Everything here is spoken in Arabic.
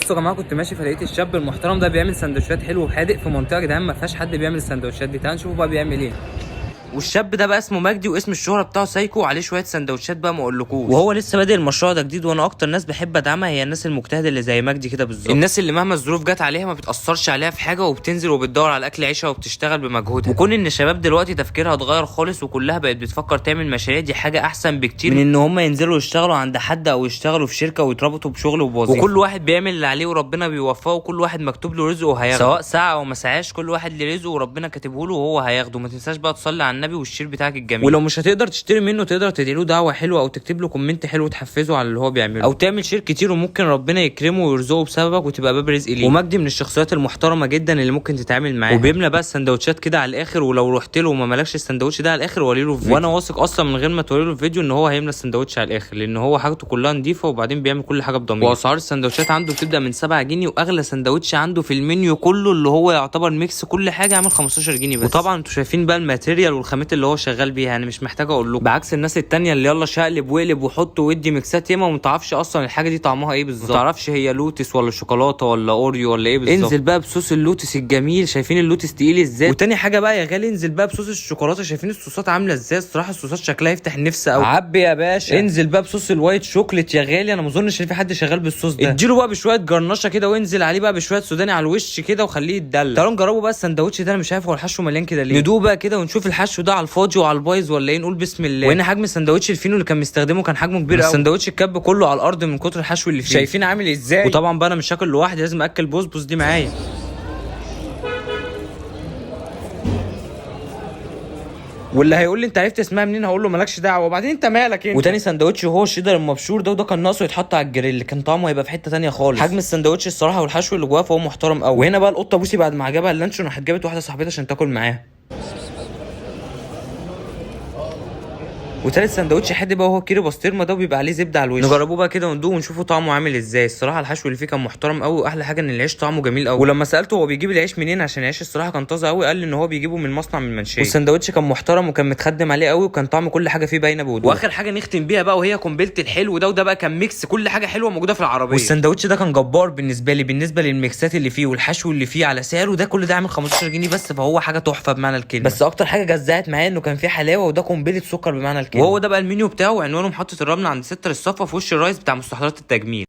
بصوا يا جماعه، كنت ماشي فلقيت الشاب المحترم ده بيعمل سندوتشات حلو وهادئ في منطقه يا جدعان ما فيهاش حد بيعمل السندوتشات دي. تعالوا نشوفوا بقى بيعمل ايه. والشاب ده بقى اسمه مجدي، واسم الشهره بتاعه سايكو، وعليه شويه سندوتشات بقى ما اقولكوش. وهو لسه بادئ المشروع ده جديد، وانا اكتر ناس بحب ادعمها هي الناس المجتهده اللي زي مجدي كده بالظبط. الناس اللي مهما الظروف جت عليها ما بتاثرش عليها في حاجه، وبتنزل وبتدور على اكل عيشها وبتشتغل بمجهودها. وكون ان الشباب دلوقتي تفكيرها اتغير خالص وكلها بقت بتفكر تعمل مشاريع، دي حاجه احسن بكتير من ان هم ينزلوا يشتغلوا عند حد او يشتغلوا في شركه ويتربطوا بشغل وبوظيفه. وكل واحد بيعمل اللي عليه وربنا بيوفقه، وكل واحد مكتوب له رزقه وهياخده، سواء ساعه او ما سعاش. كل واحد ليه رزقه وربنا كاتبه له وهو هياخده. ما تنساش بقى تصلي على النبي والشير بتاعك الجميل. ولو مش هتقدر تشتري منه تقدر تدعي له دعوه حلوه، او تكتب له كومنت حلو تحفزه على اللي هو بيعمله، او تعمل شير كتير وممكن ربنا يكرمه ويرزقه بسببك وتبقى باب رزق ليه. ومجدي من الشخصيات المحترمه جدا اللي ممكن تتعامل معاها، وبيملى بقى السندوتشات كده على الاخر. ولو رحت له وما ملكش السندوتش ده على الاخر وري له فيديو، وانا واثق اصلا من غير ما توري له الفيديو ان هو هيملى السندوتش على الاخر، لان هو حاجته كلها نظيفه وبعدين بيعمل كل حاجه بضمير. واسعار السندوتشات عنده بتبدا من 7 جنيه، واغلى سندوتش عنده في المنيو كله اللي هو يعتبر ميكس كل حاجه عامل 15 جنيه بس. وطبعا انتوا شايفين بقى الماتيريال والخامات اللي هو شغال بيها، يعني مش محتاج اقول لكم، بعكس الناس التانية اللي يلا شقلب وقلب وحط ودي ميكسات ياما وما تعرفش اصلا الحاجه دي طعمها ايه بالظبط، ما تعرفش هي لوتس ولا شوكولاته ولا اوريو ولا ايه بالظبط. انزل بقى بصوص اللوتس الجميل، شايفين اللوتس تقيل ازاي. وتاني حاجه بقى يا غالي، انزل بقى بصوص الشوكولاته، شايفين الصوصات عامله ازاي. الصراحه الصوصات شكلها يفتح النفس قوي. عبي يا باشا. انزل بقى بصوص الوايت شوكليت يا غالي، انا ما اظنش ان في حد شغال بالصوص ده. اديله بقى بشويه جرنشه كده، وانزل عليه بقى بشويه سوداني على الوش كده وخليه يتدلع. تعالوا نجربوا بقى السندوتش ده، انا مش عارف هو الحشو مليان كده ليه. ندوق بقى كده ونشوف الحشو ده على الفاضي وعلى البايظ ولا ايه. نقول بسم الله. وهنا حجم السندوتش الفينو اللي كان مستخدمه كان حجمه كبير قوي. السندوتش الكب كله على الارض من كتر الحشو اللي فيه. شايفين عامل ازاي. وطبعا بقى انا مش هاكل لوحدي، لازم اكل بوسبوس دي معايا. واللي هيقول لي انت عرفت اسمها منين هقول له مالكش دعوه، وبعدين انت مالك انت. وتاني سندوتش هو الشيدر المبشور ده، وده كان ناقصه يتحط على الجريل، كان طعمه هيبقى في حته ثانيه خالص. حجم السندوتش الصراحه والحشو اللي جواه فهو محترم قوي. وهنا بقى القطه بوسي بعد ما عجبها اللانشون راحت جابت واحده صاحبتها عشان تاكل معاها. وتالت سندوتش حد بقى هو كيري بسطرمه ده، وبيبقى عليه زبده على الوش. نجربوه بقى كده وندوق ونشوفوا طعمه عامل ازاي. الصراحه الحشو اللي فيه كان محترم قوي، واحلى حاجه ان العيش طعمه جميل قوي. ولما سالته هو بيجيب العيش منين عشان العيش الصراحه كان طازه قوي، قال لي ان هو بيجيبه من مصنع من المنشيه. والسندوتش كان محترم وكان متخدم عليه قوي، وكان طعم كل حاجه فيه باينه بوضوح. واخر حاجه نختم بيها بقى وهي قنبله الحلو ده، وده بقى كان ميكس كل حاجه حلوه موجوده في العربيه. والسندوتش ده كان جبار بالنسبه لي، بالنسبه للميكسات اللي فيه والحشو اللي فيه على سعره ده، كل ده عامل 15 جنيه بس، فهو حاجه تحفه بمعنى الكلمه. بس اكتر حاجه جزعت معايا انه كان فيه حلاوه، وده قنبله سكر بمعنى الكلمه. وهو ده بقى المنيو بتاعه، عنوانه محطه الرمل عند ستر الصفا في وش الرايس بتاع مستحضرات التجميل.